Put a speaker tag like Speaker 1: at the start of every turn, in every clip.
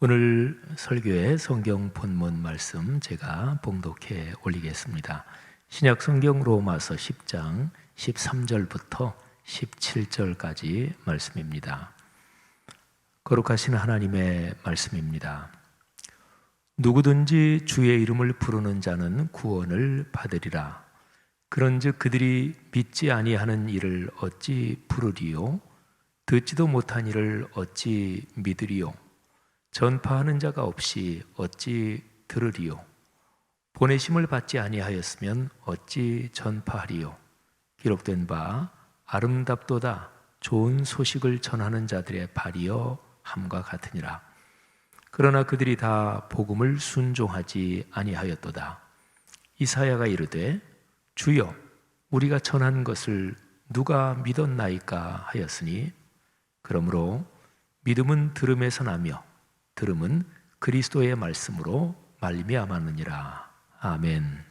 Speaker 1: 오늘 설교의 성경 본문 말씀 제가 봉독해 올리겠습니다. 신약 성경 로마서 10장 13절부터 17절까지 말씀입니다. 거룩하신 하나님의 말씀입니다. 누구든지 주의 이름을 부르는 자는 구원을 받으리라. 그런즉 그들이 믿지 아니하는 이를 어찌 부르리요? 듣지도 못한 이를 어찌 믿으리요? 전파하는 자가 없이 어찌 들으리요? 보내심을 받지 아니하였으면 어찌 전파하리요? 기록된 바 아름답도다 좋은 소식을 전하는 자들의 발이여 함과 같으니라. 그러나 그들이 다 복음을 순종하지 아니하였도다. 이사야가 이르되 주여 우리가 전한 것을 누가 믿었나이까 하였으니 그러므로 믿음은 들음에서 나며 들음은 그리스도의 말씀으로 말미암았느니라. 아멘.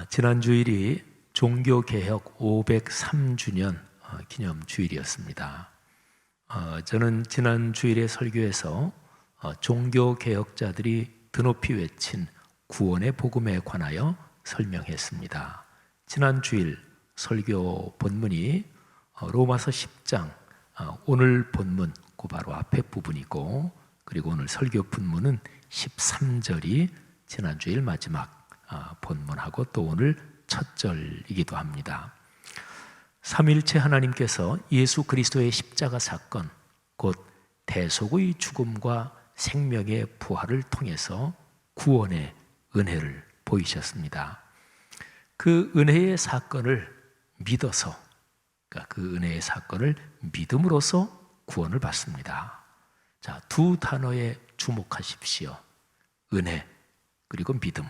Speaker 1: 지난 주일이 종교개혁 503주년 기념 주일이었습니다. 저는 지난 주일의 설교에서 종교개혁자들이 드높이 외친 구원의 복음에 관하여 설명했습니다. 지난 주일 설교 본문이 로마서 10장, 오늘 본문 그 바로 앞에 부분이고, 그리고 오늘 설교 본문은 13절이 지난 주일 마지막 본문하고 또 오늘 첫 절이기도 합니다. 삼위일체 하나님께서 예수 그리스도의 십자가 사건, 곧 대속의 죽음과 생명의 부활을 통해서 구원의 은혜를 보이셨습니다. 그 은혜의 사건을 믿어서, 그러니까 그 은혜의 사건을 믿음으로써 구원을 받습니다. 자, 두 단어에 주목하십시오. 은혜 그리고 믿음.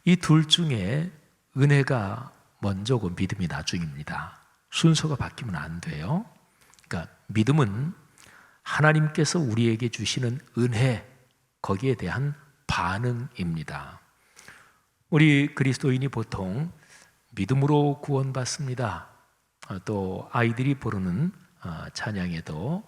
Speaker 1: 이 둘 중에 은혜가 먼저고 믿음이 나중입니다. 순서가 바뀌면 안 돼요. 그러니까 믿음은 하나님께서 우리에게 주시는 은혜, 거기에 대한 반응입니다. 우리 그리스도인이 보통 믿음으로 구원받습니다. 또 아이들이 부르는 찬양에도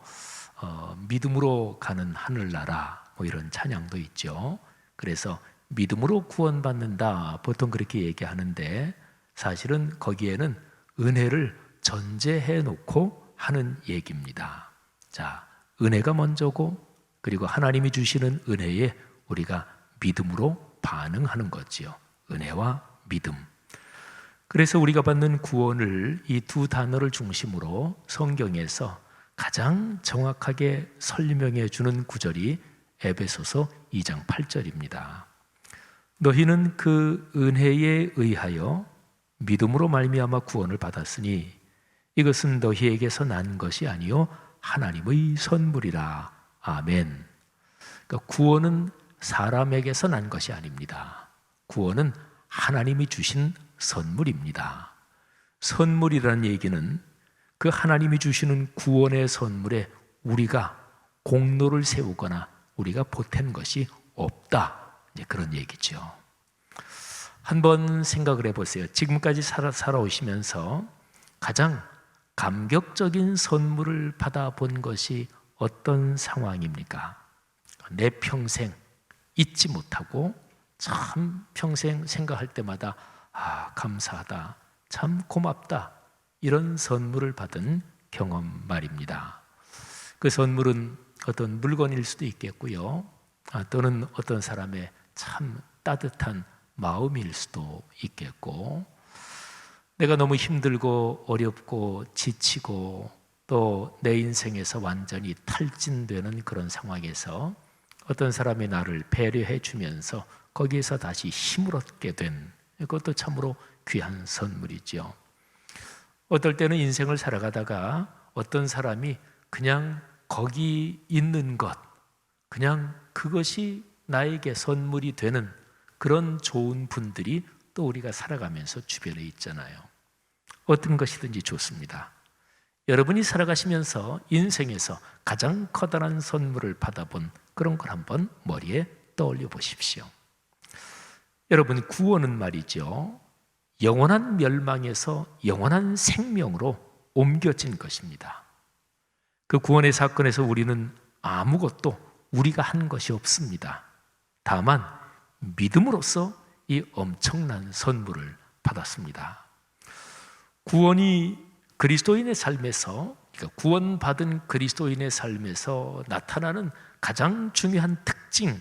Speaker 1: 믿음으로 가는 하늘나라 이런 찬양도 있죠. 그래서 믿음으로 구원받는다 보통 그렇게 얘기하는데 사실은 거기에는 은혜를 전제해 놓고 하는 얘기입니다. 자, 은혜가 먼저고 그리고 하나님이 주시는 은혜에 우리가 믿음으로 반응하는 거지요. 은혜와 믿음. 그래서 우리가 받는 구원을 이 두 단어를 중심으로 성경에서 가장 정확하게 설명해 주는 구절이 에베소서 2장 8절입니다. 너희는 그 은혜에 의하여 믿음으로 말미암아 구원을 받았으니 이것은 너희에게서 난 것이 아니요 하나님의 선물이라. 아멘. 그러니까 구원은 사람에게서 난 것이 아닙니다. 구원은 하나님이 주신 선물입니다. 선물이라는 얘기는 그 하나님이 주시는 구원의 선물에 우리가 공로를 세우거나 우리가 보탠 것이 없다. 이제 그런 얘기죠. 한번 생각을 해보세요. 지금까지 살아오시면서 가장 감격적인 선물을 받아본 것이 어떤 상황입니까? 내 평생 잊지 못하고 참 평생 생각할 때마다 감사하다, 참 고맙다 이런 선물을 받은 경험 말입니다. 그 선물은 어떤 물건일 수도 있겠고요, 또는 어떤 사람의 참 따뜻한 마음일 수도 있겠고, 내가 너무 힘들고 어렵고 지치고 또 내 인생에서 완전히 탈진되는 그런 상황에서 어떤 사람이 나를 배려해 주면서 거기에서 다시 힘을 얻게 된, 그것도 참으로 귀한 선물이죠. 어떨 때는 인생을 살아가다가 어떤 사람이 그냥 거기 있는 것, 그냥 그것이 나에게 선물이 되는 그런 좋은 분들이 또 우리가 살아가면서 주변에 있잖아요. 어떤 것이든지 좋습니다. 여러분이 살아가시면서 인생에서 가장 커다란 선물을 받아본 그런 걸 한번 머리에 떠올려 보십시오. 여러분, 구원은 말이죠, 영원한 멸망에서 영원한 생명으로 옮겨진 것입니다. 그 구원의 사건에서 우리는 아무것도 우리가 한 것이 없습니다. 다만 믿음으로써 이 엄청난 선물을 받았습니다. 구원이 그리스도인의 삶에서, 그러니까 구원받은 그리스도인의 삶에서 나타나는 가장 중요한 특징,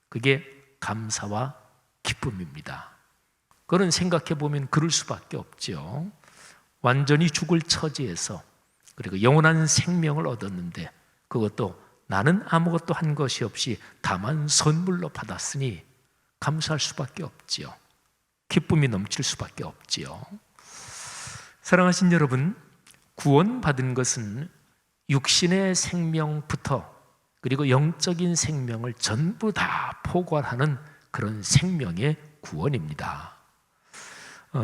Speaker 1: 그게 감사와 기쁨입니다. 그런 생각해 보면 그럴 수밖에 없죠. 완전히 죽을 처지에서, 그리고 영원한 생명을 얻었는데 그것도 나는 아무것도 한 것이 없이 다만 선물로 받았으니 감사할 수밖에 없지요. 기쁨이 넘칠 수밖에 없지요. 사랑하신 여러분, 구원받은 것은 육신의 생명부터 그리고 영적인 생명을 전부 다 포괄하는 그런 생명의 구원입니다.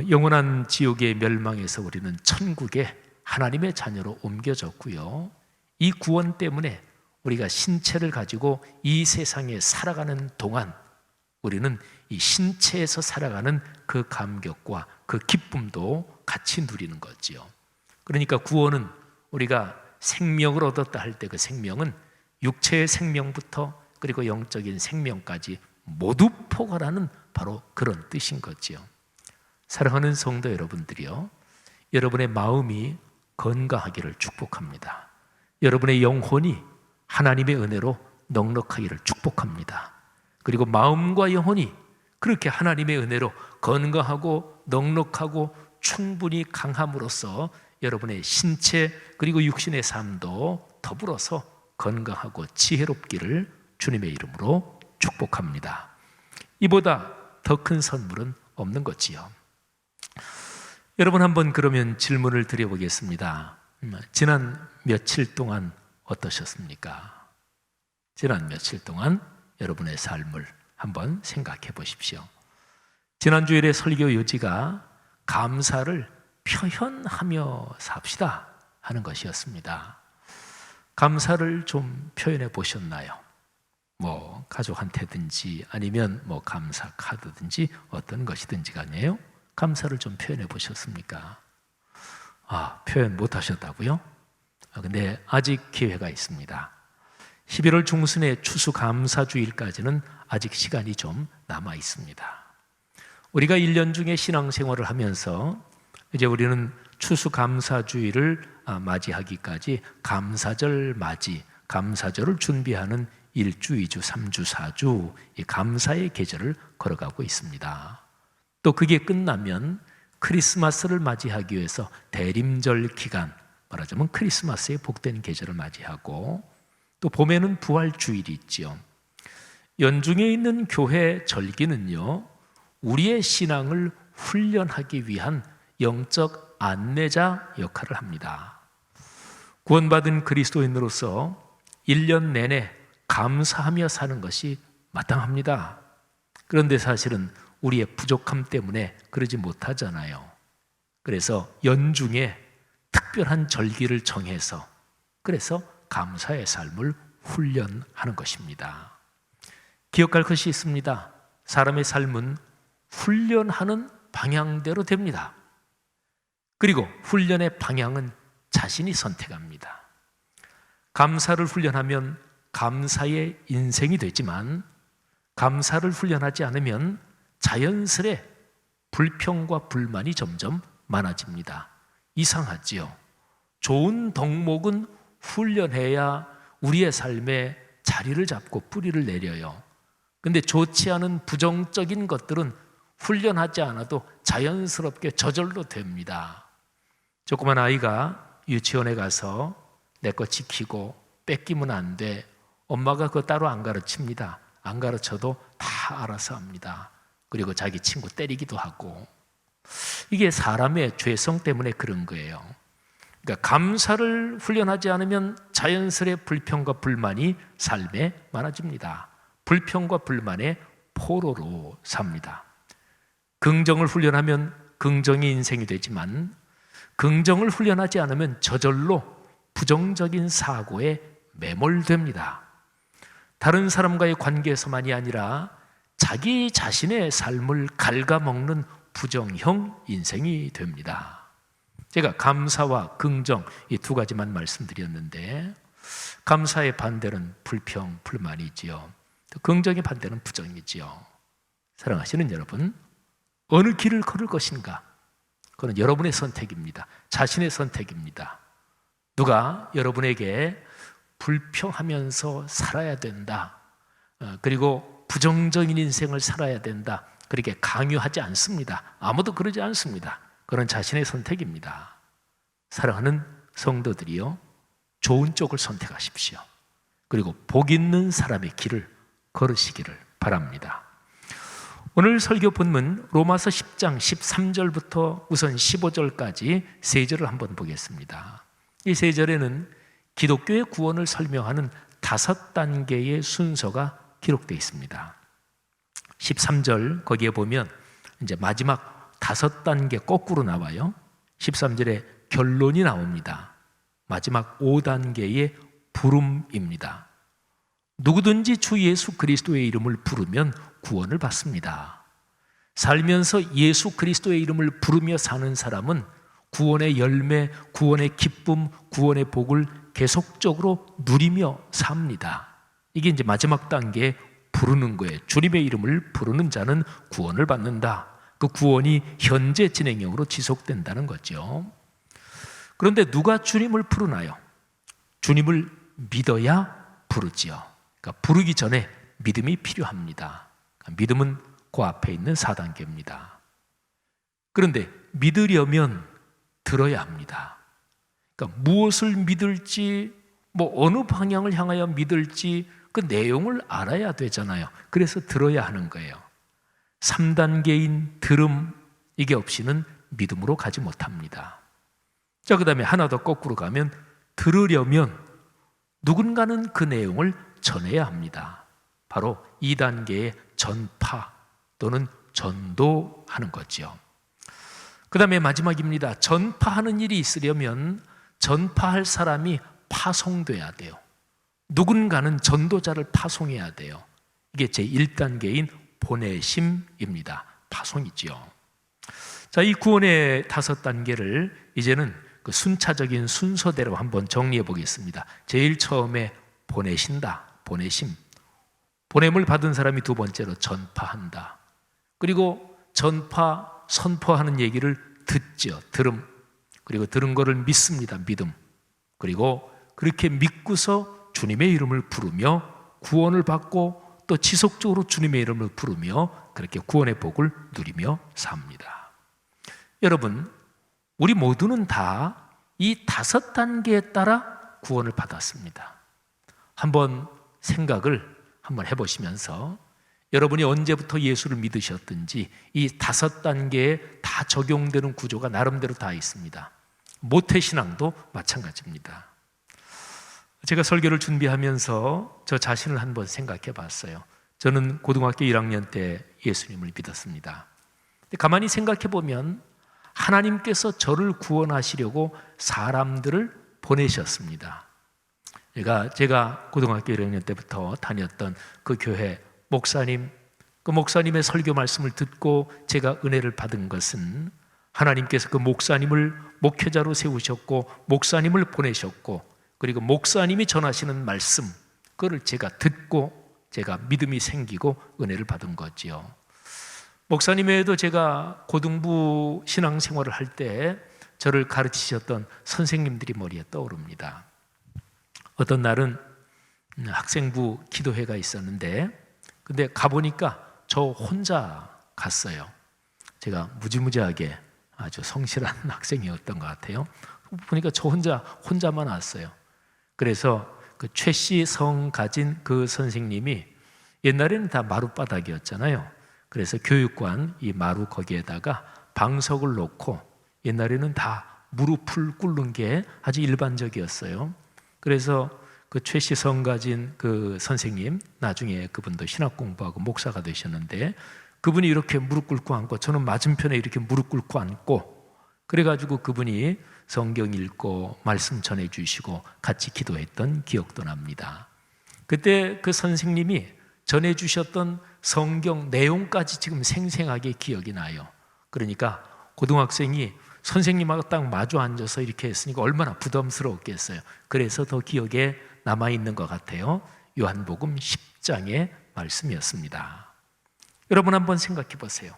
Speaker 1: 영원한 지옥의 멸망에서 우리는 천국에 하나님의 자녀로 옮겨졌고요. 이 구원 때문에 우리가 신체를 가지고 이 세상에 살아가는 동안 우리는 이 신체에서 살아가는 그 감격과 그 기쁨도 같이 누리는 거지요. 그러니까 구원은 우리가 생명을 얻었다 할 때 그 생명은 육체의 생명부터 그리고 영적인 생명까지 모두 포괄하는 바로 그런 뜻인 거지요. 사랑하는 성도 여러분들이요, 여러분의 마음이 건강하기를 축복합니다. 여러분의 영혼이 하나님의 은혜로 넉넉하기를 축복합니다. 그리고 마음과 영혼이 그렇게 하나님의 은혜로 건강하고 넉넉하고 충분히 강함으로써 여러분의 신체 그리고 육신의 삶도 더불어서 건강하고 지혜롭기를 주님의 이름으로 축복합니다. 이보다 더 큰 선물은 없는 거지요. 여러분, 한번 그러면 질문을 드려보겠습니다. 지난 며칠 동안 어떠셨습니까? 지난 며칠 동안 여러분의 삶을 한번 생각해 보십시오. 지난 주일의 설교 요지가 감사를 표현하며 삽시다 하는 것이었습니다. 감사를 좀 표현해 보셨나요? 뭐 가족한테든지 아니면 뭐 감사 카드든지 어떤 것이든지 간에요. 감사를 좀 표현해 보셨습니까? 표현 못 하셨다고요? 근데 아직 기회가 있습니다. 11월 중순의 추수감사주일까지는 아직 시간이 좀 남아 있습니다. 우리가 1년 중에 신앙생활을 하면서 이제 우리는 추수감사주일을 맞이하기까지 감사절 맞이, 감사절을 준비하는 1주, 2주, 3주, 4주 이 감사의 계절을 걸어가고 있습니다. 또 그게 끝나면 크리스마스를 맞이하기 위해서 대림절 기간, 말하자면 크리스마스의 복된 계절을 맞이하고, 또 봄에는 부활주일이 있죠. 연중에 있는 교회 절기는요, 우리의 신앙을 훈련하기 위한 영적 안내자 역할을 합니다. 구원받은 그리스도인으로서 1년 내내 감사하며 사는 것이 마땅합니다. 그런데 사실은 우리의 부족함 때문에 그러지 못하잖아요. 그래서 연중에 특별한 절기를 정해서 그래서 감사의 삶을 훈련하는 것입니다. 기억할 것이 있습니다. 사람의 삶은 훈련하는 방향대로 됩니다. 그리고 훈련의 방향은 자신이 선택합니다. 감사를 훈련하면 감사의 인생이 되지만 감사를 훈련하지 않으면 자연스레 불평과 불만이 점점 많아집니다. 이상하지요? 좋은 덕목은 훈련해야 우리의 삶에 자리를 잡고 뿌리를 내려요. 근데 좋지 않은 부정적인 것들은 훈련하지 않아도 자연스럽게 저절로 됩니다. 조그만 아이가 유치원에 가서 내 거 지키고 뺏기면 안 돼. 엄마가 그거 따로 안 가르칩니다. 안 가르쳐도 다 알아서 합니다. 그리고 자기 친구 때리기도 하고. 이게 사람의 죄성 때문에 그런 거예요. 그러니까 감사를 훈련하지 않으면 자연스레 불평과 불만이 삶에 많아집니다. 불평과 불만의 포로로 삽니다. 긍정을 훈련하면 긍정이 인생이 되지만 긍정을 훈련하지 않으면 저절로 부정적인 사고에 매몰됩니다. 다른 사람과의 관계에서만이 아니라 자기 자신의 삶을 갉아먹는 부정형 인생이 됩니다. 제가 감사와 긍정 이 두 가지만 말씀드렸는데 감사의 반대는 불평, 불만이지요. 또 긍정의 반대는 부정이지요. 사랑하시는 여러분, 어느 길을 걸을 것인가? 그건 여러분의 선택입니다. 자신의 선택입니다. 누가 여러분에게 불평하면서 살아야 된다, 그리고 부정적인 인생을 살아야 된다, 그렇게 강요하지 않습니다. 아무도 그러지 않습니다. 그건 자신의 선택입니다. 사랑하는 성도들이요, 좋은 쪽을 선택하십시오. 그리고 복 있는 사람의 길을 걸으시기를 바랍니다. 오늘 설교 본문 로마서 10장 13절부터 우선 15절까지 세 절을 한번 보겠습니다. 이 세 절에는 기독교의 구원을 설명하는 5단계의 순서가 기록되어 있습니다. 13절 거기에 보면 이제 마지막 5단계 거꾸로 나와요. 13절에 결론이 나옵니다. 마지막 5단계의 부름입니다. 누구든지 주 예수 그리스도의 이름을 부르면 구원을 받습니다. 살면서 예수 그리스도의 이름을 부르며 사는 사람은 구원의 열매, 구원의 기쁨, 구원의 복을 계속적으로 누리며 삽니다. 이게 이제 마지막 단계에 부르는 거예요. 주님의 이름을 부르는 자는 구원을 받는다. 그 구원이 현재 진행형으로 지속된다는 거죠. 그런데 누가 주님을 부르나요? 주님을 믿어야 부르지요. 그러니까 부르기 전에 믿음이 필요합니다. 그러니까 믿음은 그 앞에 있는 4단계입니다. 그런데 믿으려면 들어야 합니다. 그러니까 무엇을 믿을지, 어느 방향을 향하여 믿을지 그 내용을 알아야 되잖아요. 그래서 들어야 하는 거예요. 3단계인 들음, 이게 없이는 믿음으로 가지 못합니다. 자, 그 다음에 하나 더 거꾸로 가면 들으려면 누군가는 그 내용을 전해야 합니다. 바로 2단계의 전파 또는 전도하는 거죠. 그 다음에 마지막입니다. 전파하는 일이 있으려면 전파할 사람이 파송돼야 돼요. 누군가는 전도자를 파송해야 돼요. 이게 제1단계인 보내심입니다. 파송이지요. 자, 이 구원의 5단계를 이제는 그 순차적인 순서대로 한번 정리해 보겠습니다. 제일 처음에 보내신다, 보내심. 보냄을 받은 사람이 두 번째로 전파한다. 그리고 전파, 선포하는 얘기를 듣죠. 들음. 그리고 들은 거를 믿습니다. 믿음. 그리고 그렇게 믿고서 주님의 이름을 부르며 구원을 받고 또 지속적으로 주님의 이름을 부르며 그렇게 구원의 복을 누리며 삽니다. 여러분, 우리 모두는 다 이 5단계에 따라 구원을 받았습니다. 한번 생각을 한번 해보시면서 여러분이 언제부터 예수를 믿으셨든지 이 5단계에 다 적용되는 구조가 나름대로 다 있습니다. 모태신앙도 마찬가지입니다. 제가 설교를 준비하면서 저 자신을 한번 생각해 봤어요. 저는 고등학교 1학년 때 예수님을 믿었습니다. 가만히 생각해 보면 하나님께서 저를 구원하시려고 사람들을 보내셨습니다. 제가 고등학교 1학년 때부터 다녔던 그 교회 목사님, 그 목사님의 설교 말씀을 듣고 제가 은혜를 받은 것은 하나님께서 그 목사님을 목회자로 세우셨고 목사님을 보내셨고 그리고 목사님이 전하시는 말씀, 그걸 제가 듣고 제가 믿음이 생기고 은혜를 받은 거지요. 목사님 외에도 제가 고등부 신앙생활을 할 때 저를 가르치셨던 선생님들이 머리에 떠오릅니다. 어떤 날은 학생부 기도회가 있었는데 근데 가보니까 저 혼자 갔어요. 제가 무지무지하게 아주 성실한 학생이었던 것 같아요. 보니까 저 혼자만 왔어요. 그래서 그 최씨 성 가진 그 선생님이 옛날에는 다 마룻바닥이었잖아요. 그래서 교육관 이 마루 거기에다가 방석을 놓고 옛날에는 다 무릎을 꿇는 게 아주 일반적이었어요. 그래서 그 최씨 성 가진 그 선생님, 나중에 그분도 신학 공부하고 목사가 되셨는데 그분이 이렇게 무릎 꿇고 앉고 저는 맞은편에 이렇게 무릎 꿇고 앉고 그래가지고 그분이 성경 읽고 말씀 전해주시고 같이 기도했던 기억도 납니다. 그때 그 선생님이 전해주셨던 성경 내용까지 지금 생생하게 기억이 나요. 그러니까 고등학생이 선생님하고 딱 마주 앉아서 이렇게 했으니까 얼마나 부담스러웠겠어요. 그래서 더 기억에 남아있는 것 같아요. 요한복음 10장의 말씀이었습니다. 여러분 한번 생각해 보세요.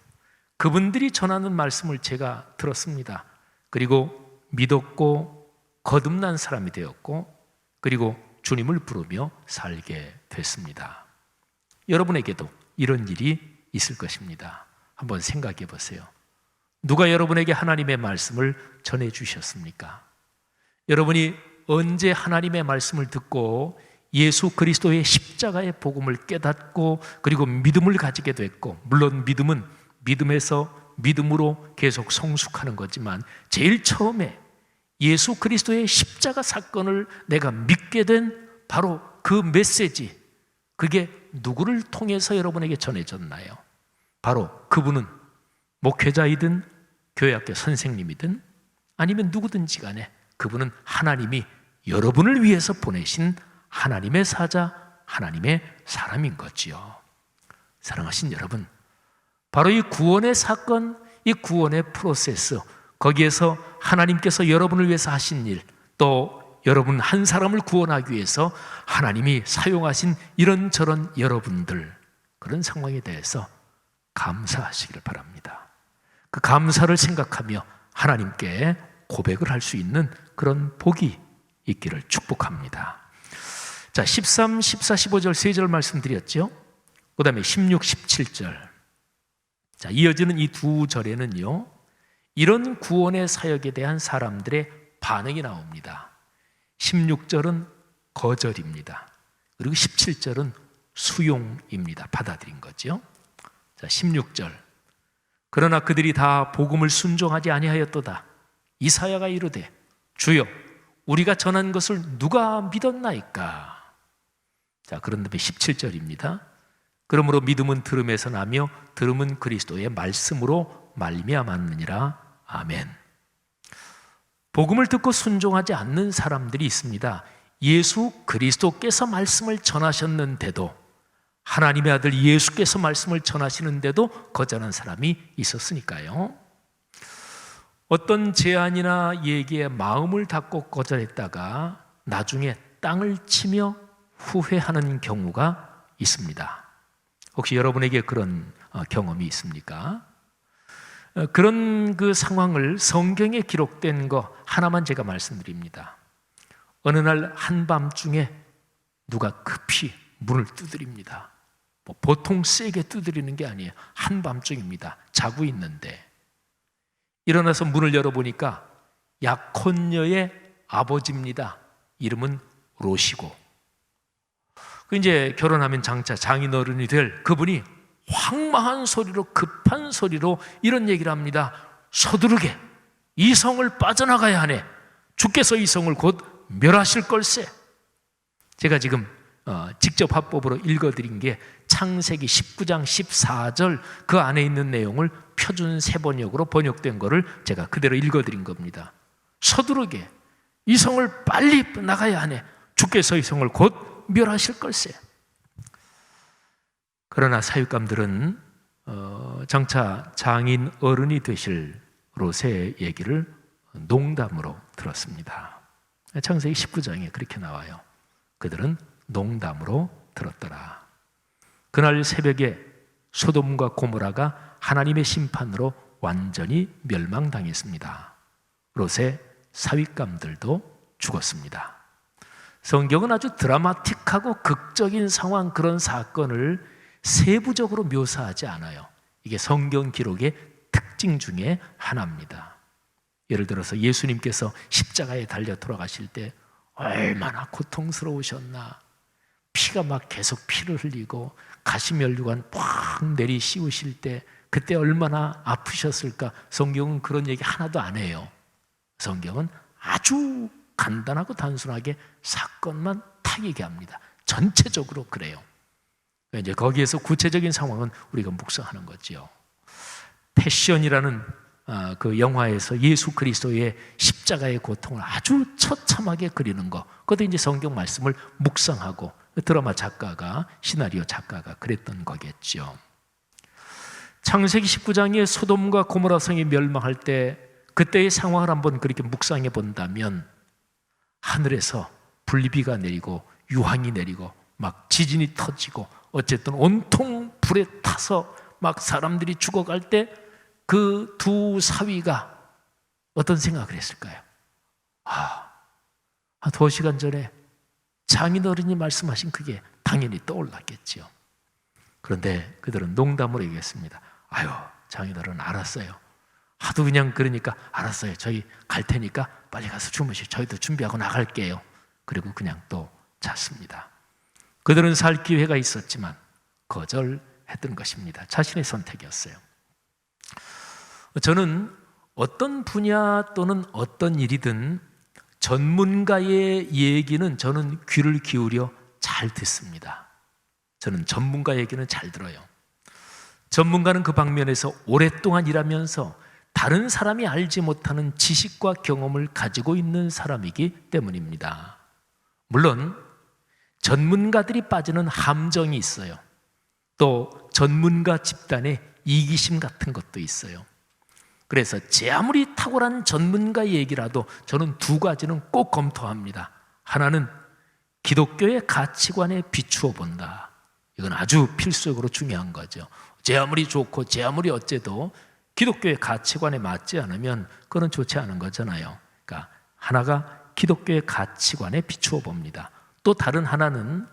Speaker 1: 그분들이 전하는 말씀을 제가 들었습니다. 그리고 믿었고 거듭난 사람이 되었고, 그리고 주님을 부르며 살게 됐습니다. 여러분에게도 이런 일이 있을 것입니다. 한번 생각해 보세요. 누가 여러분에게 하나님의 말씀을 전해 주셨습니까? 여러분이 언제 하나님의 말씀을 듣고 예수 그리스도의 십자가의 복음을 깨닫고 그리고 믿음을 가지게 됐고, 물론 믿음은 믿음에서 믿음으로 계속 성숙하는 거지만 제일 처음에 예수 그리스도의 십자가 사건을 내가 믿게 된 바로 그 메시지, 그게 누구를 통해서 여러분에게 전해졌나요? 바로 그분은 목회자이든 교회학교 선생님이든 아니면 누구든지 간에 그분은 하나님이 여러분을 위해서 보내신 하나님의 사자, 하나님의 사람인 거지요. 사랑하신 여러분, 바로 이 구원의 사건, 이 구원의 프로세스, 거기에서 하나님께서 여러분을 위해서 하신 일, 또 여러분 한 사람을 구원하기 위해서 하나님이 사용하신 이런저런 여러분들, 그런 상황에 대해서 감사하시기를 바랍니다. 그 감사를 생각하며 하나님께 고백을 할 수 있는 그런 복이 있기를 축복합니다. 자, 13, 14, 15절 3절 말씀드렸죠. 그 다음에 16, 17절. 자, 이어지는 이 두 절에는요, 이런 구원의 사역에 대한 사람들의 반응이 나옵니다. 16절은 거절입니다. 그리고 17절은 수용입니다. 받아들인 거죠. 자, 16절. 그러나 그들이 다 복음을 순종하지 아니하였도다. 이사야가 이르되 주여 우리가 전한 것을 누가 믿었나이까. 자, 그런 다음에 17절입니다. 그러므로 믿음은 들음에서 나며 들음은 그리스도의 말씀으로 말미암았느니라. 아멘. 복음을 듣고 순종하지 않는 사람들이 있습니다. 예수 그리스도께서 말씀을 전하셨는데도, 하나님의 아들 예수께서 말씀을 전하시는데도 거절한 사람이 있었으니까요. 어떤 제안이나 얘기에 마음을 닫고 거절했다가 나중에 땅을 치며 후회하는 경우가 있습니다. 혹시 여러분에게 그런 경험이 있습니까? 그런 그 상황을 성경에 기록된 거 하나만 제가 말씀드립니다. 어느 날 한밤중에 누가 급히 문을 두드립니다. 보통 세게 두드리는 게 아니에요. 한밤중입니다. 자고 있는데 일어나서 문을 열어보니까 약혼녀의 아버지입니다. 이름은 로시고, 이제 결혼하면 장차 장인어른이 될 그분이 황망한 소리로, 급한 소리로 이런 얘기를 합니다. 서두르게 이 성을 빠져나가야 하네. 주께서 이 성을 곧 멸하실 걸세. 제가 지금 직접 화법으로 읽어드린 게 창세기 19장 14절 그 안에 있는 내용을 표준 세번역으로 번역된 거를 제가 그대로 읽어드린 겁니다. 서두르게 이 성을 빨리 나가야 하네. 주께서 이 성을 곧 멸하실 걸세. 그러나 사육감들은 장차 장인 어른이 되실 롯의 얘기를 농담으로 들었습니다. 창세기 19장에 그렇게 나와요. 그들은 농담으로 들었더라. 그날 새벽에 소돔과 고모라가 하나님의 심판으로 완전히 멸망당했습니다. 롯의 사윗감들도 죽었습니다. 성경은 아주 드라마틱하고 극적인 상황, 그런 사건을 세부적으로 묘사하지 않아요. 이게 성경 기록의 특징 중에 하나입니다. 예를 들어서 예수님께서 십자가에 달려 돌아가실 때 얼마나 고통스러우셨나. 피가 막 계속 피를 흘리고 가시면류관 팍 내리 씌우실 때 그때 얼마나 아프셨을까. 성경은 그런 얘기 하나도 안 해요. 성경은 아주 간단하고 단순하게 사건만 탁 얘기합니다. 전체적으로 그래요. 이제 거기에서 구체적인 상황은 우리가 묵상하는 거죠. 패션이라는 그 영화에서 예수 그리스도의 십자가의 고통을 아주 처참하게 그리는 거, 그것도 이제 성경 말씀을 묵상하고 드라마 작가가, 시나리오 작가가 그랬던 거겠죠. 창세기 19장에 소돔과 고모라 성이 멸망할 때 그때의 상황을 한번 그렇게 묵상해 본다면 하늘에서 불비가 내리고 유황이 내리고 막 지진이 터지고 어쨌든 온통 불에 타서 막 사람들이 죽어갈 때 그 두 사위가 어떤 생각을 했을까요? 한 2시간 전에 장인어른이 말씀하신 그게 당연히 떠올랐겠지요. 그런데 그들은 농담으로 얘기했습니다. 아유, 장인어른 알았어요. 하도 그냥 그러니까 알았어요. 저희 갈 테니까 빨리 가서 주무시오. 저희도 준비하고 나갈게요. 그리고 그냥 또 잤습니다. 그들은 살 기회가 있었지만 거절했던 것입니다. 자신의 선택이었어요. 저는 어떤 분야 또는 어떤 일이든 전문가의 얘기는 저는 귀를 기울여 잘 듣습니다. 저는 전문가 얘기는 잘 들어요. 전문가는 그 방면에서 오랫동안 일하면서 다른 사람이 알지 못하는 지식과 경험을 가지고 있는 사람이기 때문입니다. 물론 전문가들이 빠지는 함정이 있어요. 또 전문가 집단의 이기심 같은 것도 있어요. 그래서 제 아무리 탁월한 전문가 얘기라도 저는 2가지는 꼭 검토합니다. 하나는 기독교의 가치관에 비추어 본다. 이건 아주 필수적으로 중요한 거죠. 제 아무리 좋고 제 아무리 어째도 기독교의 가치관에 맞지 않으면 그건 좋지 않은 거잖아요. 그러니까 하나가 기독교의 가치관에 비추어 봅니다. 또 다른 하나는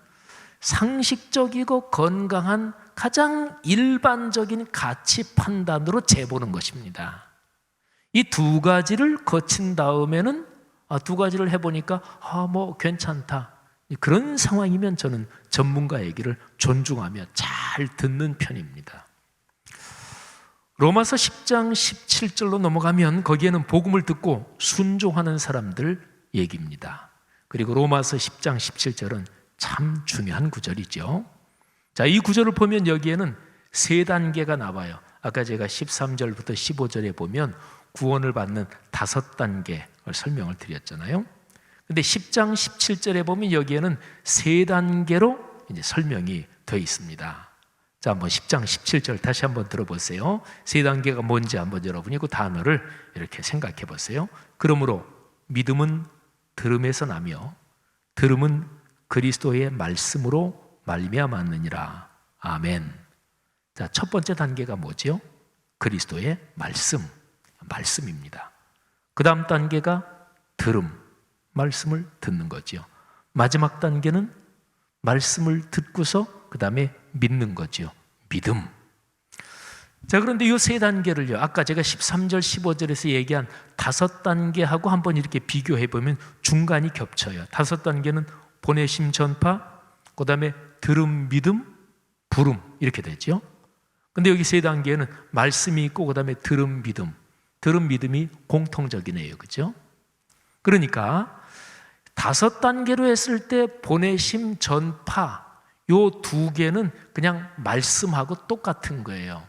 Speaker 1: 상식적이고 건강한 가장 일반적인 가치 판단으로 재보는 것입니다. 이 2가지를 거친 다음에는 2가지를 해보니까 뭐 괜찮다. 그런 상황이면 저는 전문가 얘기를 존중하며 잘 듣는 편입니다. 로마서 10장 17절로 넘어가면 거기에는 복음을 듣고 순종하는 사람들 얘기입니다. 그리고 로마서 10장 17절은 참 중요한 구절이죠. 자, 이 구절을 보면 여기에는 3단계가 나와요. 아까 제가 13절부터 15절에 보면 구원을 받는 5단계를 설명을 드렸잖아요. 근데 10장 17절에 보면 여기에는 3단계로 이제 설명이 되어 있습니다. 자, 한번 10장 17절 다시 한번 들어보세요. 3단계가 뭔지 한번 여러분이 그 단어를 이렇게 생각해 보세요. 그러므로 믿음은 들음에서 나며 들음은 그리스도의 말씀으로 말미암았느니라. 아멘. 자, 첫 번째 단계가 뭐죠? 그리스도의 말씀입니다. 그 다음 단계가 들음, 말씀을 듣는 거죠. 마지막 단계는 말씀을 듣고서 그 다음에 믿는 거죠. 믿음. 자, 그런데 이 3단계를요, 아까 제가 13절, 15절에서 얘기한 5단계하고 한번 이렇게 비교해 보면 중간이 겹쳐요. 5단계는 보내심 전파, 그 다음에 들음, 믿음, 부름 이렇게 되죠. 근데 여기 3단계는 말씀이 있고 그 다음에 들음, 믿음이 공통적이네요. 그죠? 그러니까 5단계로 했을 때 보내심, 전파 요 2개는 그냥 말씀하고 똑같은 거예요.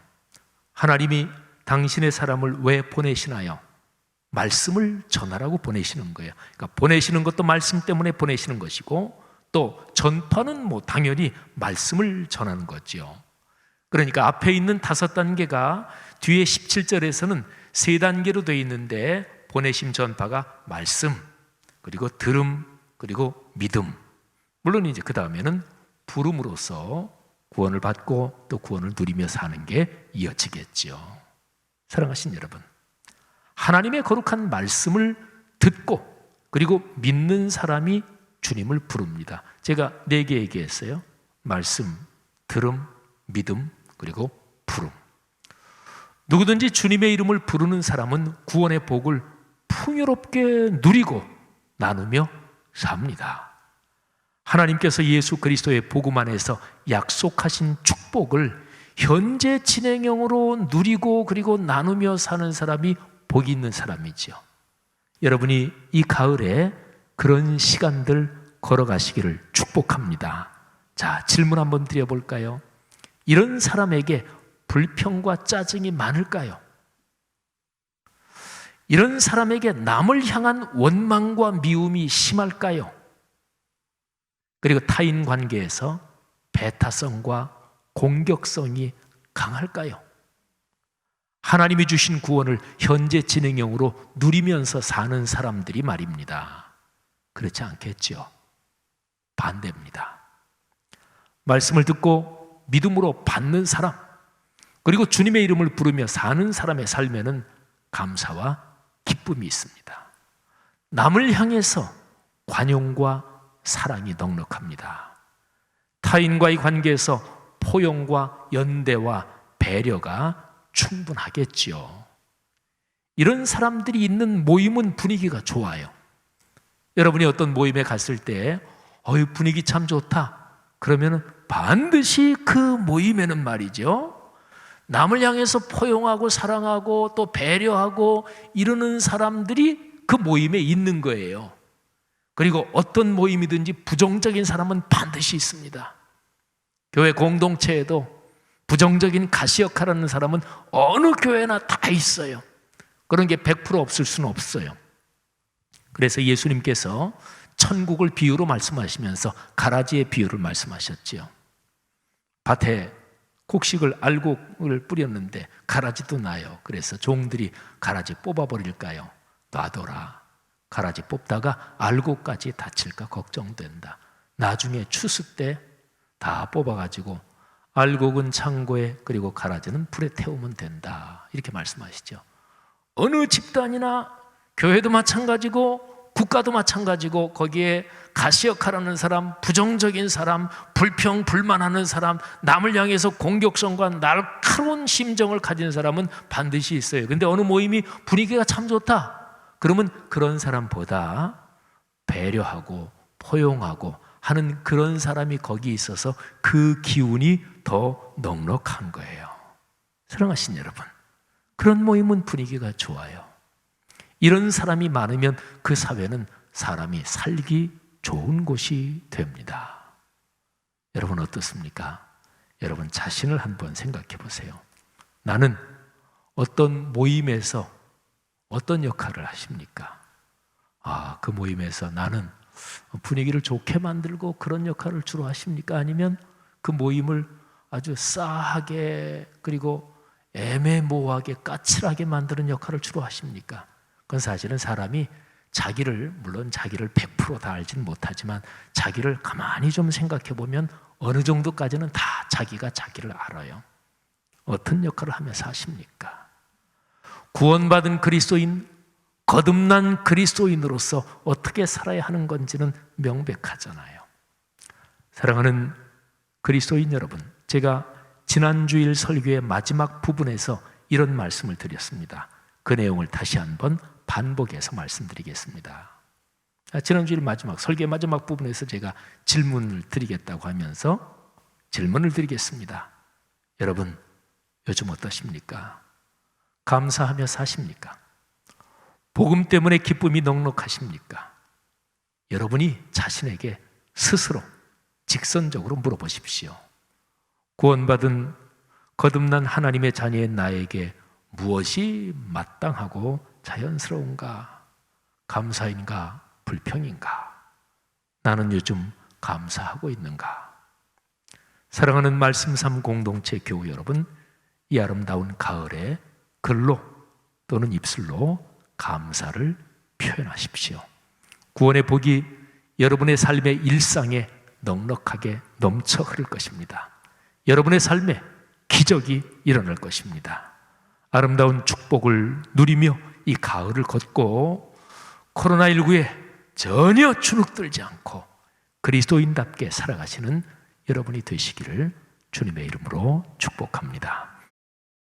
Speaker 1: 하나님이 당신의 사람을 왜 보내시나요? 말씀을 전하라고 보내시는 거예요. 그러니까 보내시는 것도 말씀 때문에 보내시는 것이고 또 전파는 뭐 당연히 말씀을 전하는 거죠. 그러니까 앞에 있는 5단계가 뒤에 17절에서는 3단계로 되어 있는데 보내심 전파가 말씀, 그리고 들음, 그리고 믿음. 물론 이제 그 다음에는 부름으로써 구원을 받고 또 구원을 누리며 사는 게 이어지겠죠. 사랑하신 여러분, 하나님의 거룩한 말씀을 듣고 그리고 믿는 사람이 주님을 부릅니다. 제가 4개 얘기했어요. 말씀, 들음, 믿음, 그리고 부름. 누구든지 주님의 이름을 부르는 사람은 구원의 복을 풍요롭게 누리고 나누며 삽니다. 하나님께서 예수 그리스도의 복음 안에서 약속하신 축복을 현재 진행형으로 누리고 그리고 나누며 사는 사람이 복이 있는 사람이죠. 여러분이 이 가을에 그런 시간들 걸어가시기를 축복합니다. 자, 질문 한번 드려볼까요? 이런 사람에게 불평과 짜증이 많을까요? 이런 사람에게 남을 향한 원망과 미움이 심할까요? 그리고 타인 관계에서 배타성과 공격성이 강할까요? 하나님이 주신 구원을 현재 진행형으로 누리면서 사는 사람들이 말입니다. 그렇지 않겠죠? 반대입니다. 말씀을 듣고 믿음으로 받는 사람, 그리고 주님의 이름을 부르며 사는 사람의 삶에는 감사와 기쁨이 있습니다. 남을 향해서 관용과 사랑이 넉넉합니다. 타인과의 관계에서 포용과 연대와 배려가 충분하겠지요. 이런 사람들이 있는 모임은 분위기가 좋아요. 여러분이 어떤 모임에 갔을 때 분위기 참 좋다 그러면 반드시 그 모임에는 말이죠, 남을 향해서 포용하고 사랑하고 또 배려하고 이러는 사람들이 그 모임에 있는 거예요. 그리고 어떤 모임이든지 부정적인 사람은 반드시 있습니다. 교회 공동체에도 부정적인 가시역할하는 사람은 어느 교회나 다 있어요. 그런 게 100% 없을 수는 없어요. 그래서 예수님께서 천국을 비유로 말씀하시면서 가라지의 비유를 말씀하셨지요. 밭에 곡식을 알곡을 뿌렸는데 가라지도 나요. 그래서 종들이 가라지 뽑아버릴까요? 놔둬라. 가라지 뽑다가 알곡까지 다칠까 걱정된다. 나중에 추수 때 다 뽑아가지고 알곡은 창고에 그리고 가라지는 불에 태우면 된다. 이렇게 말씀하시죠. 어느 집단이나 교회도 마찬가지고 국가도 마찬가지고 거기에 가시역할하는 사람, 부정적인 사람, 불평, 불만하는 사람, 남을 향해서 공격성과 날카로운 심정을 가진 사람은 반드시 있어요. 그런데 어느 모임이 분위기가 참 좋다 그러면 그런 사람보다 배려하고 포용하고 하는 그런 사람이 거기 있어서 그 기운이 더 넉넉한 거예요. 사랑하신 여러분, 그런 모임은 분위기가 좋아요. 이런 사람이 많으면 그 사회는 사람이 살기 좋은 곳이 됩니다. 여러분 어떻습니까? 여러분 자신을 한번 생각해 보세요. 나는 어떤 모임에서 어떤 역할을 하십니까? 그 모임에서 나는 분위기를 좋게 만들고 그런 역할을 주로 하십니까? 아니면 그 모임을 아주 싸하게 그리고 애매모호하게 까칠하게 만드는 역할을 주로 하십니까? 그건 사실은 사람이 물론 자기를 100% 다 알지는 못하지만 자기를 가만히 좀 생각해 보면 어느 정도까지는 다 자기가 자기를 알아요. 어떤 역할을 하며 사십니까? 구원받은 그리스도인, 거듭난 그리스도인으로서 어떻게 살아야 하는 건지는 명백하잖아요. 사랑하는 그리스도인 여러분, 제가 지난 주일 설교의 마지막 부분에서 이런 말씀을 드렸습니다. 그 내용을 다시 한번 반복해서 말씀드리겠습니다. 지난 주일 설교의 마지막 부분에서 제가 질문을 드리겠다고 하면서 질문을 드리겠습니다. 여러분, 요즘 어떠십니까? 감사하며 사십니까? 복음 때문에 기쁨이 넉넉하십니까? 여러분이 자신에게 스스로 직선적으로 물어보십시오. 구원받은 거듭난 하나님의 자녀인 나에게 무엇이 마땅하고 자연스러운가? 감사인가? 불평인가? 나는 요즘 감사하고 있는가? 사랑하는 말씀 삶 공동체 교우 여러분, 이 아름다운 가을에 글로 또는 입술로 감사를 표현하십시오. 구원의 복이 여러분의 삶의 일상에 넉넉하게 넘쳐 흐를 것입니다. 여러분의 삶에 기적이 일어날 것입니다. 아름다운 축복을 누리며 이 가을을 걷고 코로나19에 전혀 주눅들지 않고 그리스도인답게 살아가시는 여러분이 되시기를 주님의 이름으로 축복합니다.